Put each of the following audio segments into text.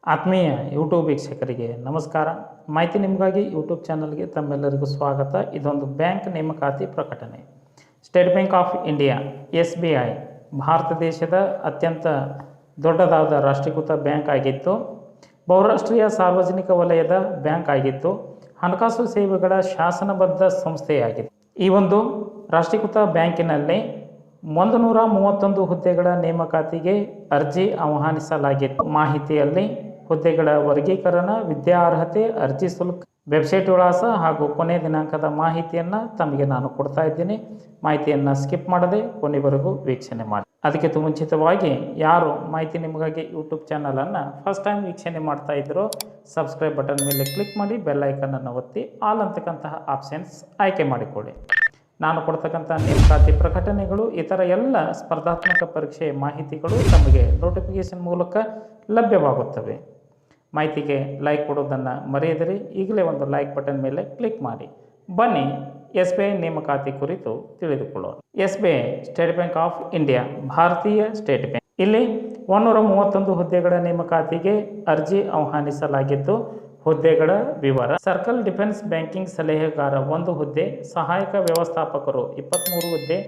ಆತ್ಮೀಯ ಯೂಟ್ಯೂಬ್ ವೀಕ್ಷಕರಿಗೆ ನಮಸ್ಕಾರ. ಮಾಹಿತಿ ನಿಮಗಾಗಿ ಯೂಟ್ಯೂಬ್ ಚಾನಲ್ಗೆ ತಮ್ಮೆಲ್ಲರಿಗೂ ಸ್ವಾಗತ. ಇದೊಂದು ಬ್ಯಾಂಕ್ ನೇಮಕಾತಿ ಪ್ರಕಟಣೆ. State bank of India SBI Bharat ದೇಶದ ಅತ್ಯಂತ ದೊಡ್ಡದಾದ ರಾಷ್ಟ್ರೀಕೃತ ಬ್ಯಾಂಕ್ ಆಗಿತ್ತು. ಬಹುರಾಷ್ಟ್ರೀಯ ಸಾರ್ವಜನಿಕ ವಲಯದ ಬ್ಯಾಂಕ್ ಆಗಿತ್ತು. ಹಣಕಾಸು ಸೇವೆಗಳ ಶಾಸನಬದ್ಧ ಸಂಸ್ಥೆಯಾಗಿದೆ. ಈ ಒಂದು ರಾಷ್ಟ್ರೀಕೃತ ಬ್ಯಾಂಕಿನಲ್ಲಿ 131 ಹುದ್ದೆಗಳ ನೇಮಕಾತಿಗೆ ಅರ್ಜಿ ಆಹ್ವಾನಿಸಲಾಗಿತ್ತು. ಮಾಹಿತಿಯಲ್ಲಿ ಹುದ್ದೆಗಳ ವರ್ಗೀಕರಣ, ವಿದ್ಯಾರ್ಹತೆ, ಅರ್ಜಿ ಶುಲ್ಕ, ವೆಬ್ಸೈಟ್ ವಿಳಾಸ ಹಾಗೂ ಕೊನೆಯ ದಿನಾಂಕದ ಮಾಹಿತಿಯನ್ನು ತಮಗೆ ನಾನು ಕೊಡ್ತಾ ಇದ್ದೀನಿ. ಮಾಹಿತಿಯನ್ನು ಸ್ಕಿಪ್ ಮಾಡದೆ ಕೊನೆವರೆಗೂ ವೀಕ್ಷಣೆ ಮಾಡಿ. ಅದಕ್ಕಿಂತ ಮುಂಚಿತವಾಗಿ ಯಾರು ಮಾಹಿತಿ ನಿಮಗಾಗಿ ಯೂಟ್ಯೂಬ್ ಚಾನಲನ್ನು ಫಸ್ಟ್ ಟೈಮ್ ವೀಕ್ಷಣೆ ಮಾಡ್ತಾ ಇದ್ರೋ ಸಬ್ಸ್ಕ್ರೈಬ್ ಬಟನ್ ಮೇಲೆ ಕ್ಲಿಕ್ ಮಾಡಿ ಬೆಲ್ ಐಕನನ್ನು ಒತ್ತಿ ಆಲ್ ಅಂತಕ್ಕಂತಹ ಆಪ್ಷನ್ಸ್ ಆಯ್ಕೆ ಮಾಡಿಕೊಡಿ. ನಾನು ಕೊಡ್ತಕ್ಕಂಥ ನೇಮಕಾತಿ ಪ್ರಕಟಣೆಗಳು ಇತರ ಎಲ್ಲ ಸ್ಪರ್ಧಾತ್ಮಕ ಪರೀಕ್ಷೆಯ ಮಾಹಿತಿಗಳು ತಮಗೆ ನೋಟಿಫಿಕೇಷನ್ ಮೂಲಕ ಲಭ್ಯವಾಗುತ್ತವೆ. ಮಾಹಿತಿಗೆ ಲೈಕ್ ಕೊಡೋದನ್ನು ಮರೆಯದಿರಿ. ಈಗಲೇ ಒಂದು ಲೈಕ್ ಬಟನ್ ಮೇಲೆ ಕ್ಲಿಕ್ ಮಾಡಿ. ಬನ್ನಿ SBI ನೇಮಕಾತಿ ಕುರಿತು ತಿಳಿದುಕೊಳ್ಳೋಣ. SBI state bank of India, ಭಾರತೀಯ ಸ್ಟೇಟ್ ಬ್ಯಾಂಕ್. ಇಲ್ಲಿ 131 ಹುದ್ದೆಗಳ ನೇಮಕಾತಿಗೆ ಅರ್ಜಿ ಆಹ್ವಾನಿಸಲಾಗಿದ್ದು, ಹುದ್ದೆಗಳ ವಿವರ: ಸರ್ಕಲ್ ಡಿಫೆನ್ಸ್ ಬ್ಯಾಂಕಿಂಗ್ ಸಲಹೆಗಾರ 1 ಹುದ್ದೆ, ಸಹಾಯಕ ವ್ಯವಸ್ಥಾಪಕರು 23 ಹುದ್ದೆ,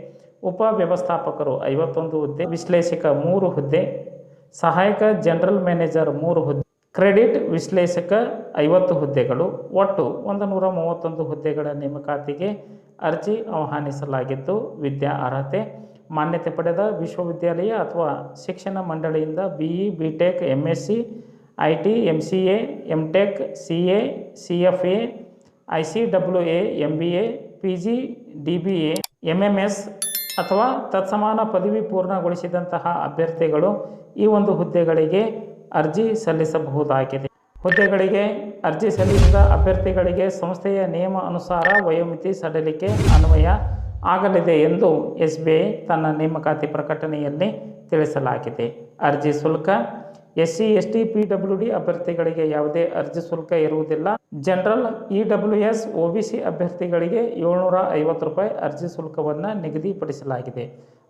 ಉಪ ವ್ಯವಸ್ಥಾಪಕರು 51 ಹುದ್ದೆ, ವಿಶ್ಲೇಷಕ 3 ಹುದ್ದೆ, ಸಹಾಯಕ ಜನರಲ್ ಮ್ಯಾನೇಜರ್ 3 ಹುದ್ದೆ, ಕ್ರೆಡಿಟ್ ವಿಶ್ಲೇಷಕ 50 ಹುದ್ದೆಗಳು. ಒಟ್ಟು 131 ಹುದ್ದೆಗಳ ನೇಮಕಾತಿಗೆ ಅರ್ಜಿ ಆಹ್ವಾನಿಸಲಾಗಿದ್ದು, ವಿದ್ಯಾ ಅರ್ಹತೆ: ಮಾನ್ಯತೆ ಪಡೆದ ವಿಶ್ವವಿದ್ಯಾಲಯ ಅಥವಾ ಶಿಕ್ಷಣ ಮಂಡಳಿಯಿಂದ BE, BTech, MSc, IT, MCA, MTech, CA, CFA, ICAA, MBA, PG, DBA, MMS ಅಥವಾ ತತ್ಸಮಾನ ಪದವಿ ಪೂರ್ಣಗೊಳಿಸಿದಂತಹ ಅಭ್ಯರ್ಥಿಗಳು ಈ ಒಂದು ಹುದ್ದೆಗಳಿಗೆ ಅರ್ಜಿ ಸಲ್ಲಿಸಬಹುದಾಗಿದೆ. ಹುದ್ದೆಗಳಿಗೆ ಅರ್ಜಿ ಸಲ್ಲಿಸಿದ ಅಭ್ಯರ್ಥಿಗಳಿಗೆ ಸಂಸ್ಥೆಯ ನಿಯಮ ಅನುಸಾರ ವಯೋಮಿತಿ ಸಡಿಲಿಕೆ ಅನ್ವಯ ಆಗಲಿದೆ ಎಂದು SBI ತನ್ನ ನೇಮಕಾತಿ ಪ್ರಕಟಣೆಯಲ್ಲಿ ತಿಳಿಸಲಾಗಿದೆ. ಅರ್ಜಿ ಶುಲ್ಕ: SC, ST, PWD ಅಭ್ಯರ್ಥಿಗಳಿಗೆ ಯಾವುದೇ ಅರ್ಜಿ ಶುಲ್ಕ ಇರುವುದಿಲ್ಲ. ಜನರಲ್, EWS, OBC ಅಭ್ಯರ್ಥಿಗಳಿಗೆ 750 ರೂಪಾಯಿ ಅರ್ಜಿ ಶುಲ್ಕವನ್ನು ನಿಗದಿಪಡಿಸಲಾಗಿದೆ.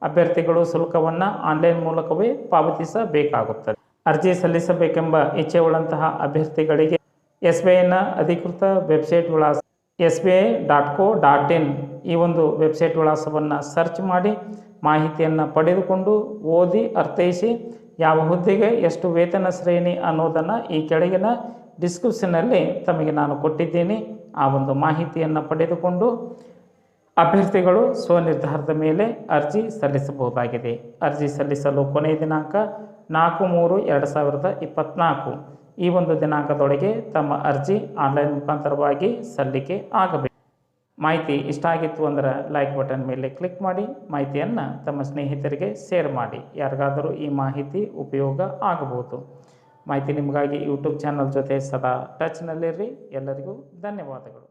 ಅಭ್ಯರ್ಥಿಗಳು ಶುಲ್ಕವನ್ನು ಆನ್ಲೈನ್ ಮೂಲಕವೇ ಪಾವತಿಸಬೇಕಾಗುತ್ತದೆ. ಅರ್ಜಿ ಸಲ್ಲಿಸಬೇಕೆಂಬ ಇಚ್ಛೆಯುಳ್ಳಂತಹ ಅಭ್ಯರ್ಥಿಗಳಿಗೆ SBIನ ಅಧಿಕೃತ ವೆಬ್ಸೈಟ್ ವಿಳಾಸ sbi.co.in ಈ ಒಂದು ವೆಬ್ಸೈಟ್ ವಿಳಾಸವನ್ನು ಸರ್ಚ್ ಮಾಡಿ ಮಾಹಿತಿಯನ್ನು ಪಡೆದುಕೊಂಡು ಓದಿ ಅರ್ಥೈಸಿ ಯಾವ ಹುದ್ದೆಗೆ ಎಷ್ಟು ವೇತನ ಶ್ರೇಣಿ ಅನ್ನೋದನ್ನು ಈ ಕೆಳಗಿನ ಡಿಸ್ಕ್ರಿಪ್ಷನ್ನಲ್ಲಿ ತಮಗೆ ನಾನು ಕೊಟ್ಟಿದ್ದೀನಿ. ಆ ಒಂದು ಮಾಹಿತಿಯನ್ನು ಪಡೆದುಕೊಂಡು ಅಭ್ಯರ್ಥಿಗಳು ಸ್ವನಿರ್ಧಾರದ ಮೇಲೆ ಅರ್ಜಿ ಸಲ್ಲಿಸಬಹುದಾಗಿದೆ. ಅರ್ಜಿ ಸಲ್ಲಿಸಲು ಕೊನೆಯ ದಿನಾಂಕ 4/3/2024 ಈ ಒಂದು ದಿನಾಂಕದೊಳಗೆ ತಮ್ಮ ಅರ್ಜಿ ಆನ್ಲೈನ್ ಮುಖಾಂತರವಾಗಿ ಸಲ್ಲಿಕೆ ಆಗಬೇಕು. ಮಾಹಿತಿ ಇಷ್ಟ ಆಗಿತ್ತು ಅಂದರೆ ಲೈಕ್ ಬಟನ್ ಮೇಲೆ ಕ್ಲಿಕ್ ಮಾಡಿ. ಮಾಹಿತಿಯನ್ನು ತಮ್ಮ ಸ್ನೇಹಿತರಿಗೆ ಶೇರ್ ಮಾಡಿ. ಯಾರಿಗಾದರೂ ಈ ಮಾಹಿತಿ ಉಪಯೋಗ ಆಗಬಹುದು. ಮಾಹಿತಿ ನಿಮಗಾಗಿ ಯೂಟ್ಯೂಬ್ ಚಾನಲ್ ಜೊತೆ ಸದಾ ಟಚ್ನಲ್ಲಿರ್ರಿ. ಎಲ್ಲರಿಗೂ ಧನ್ಯವಾದಗಳು.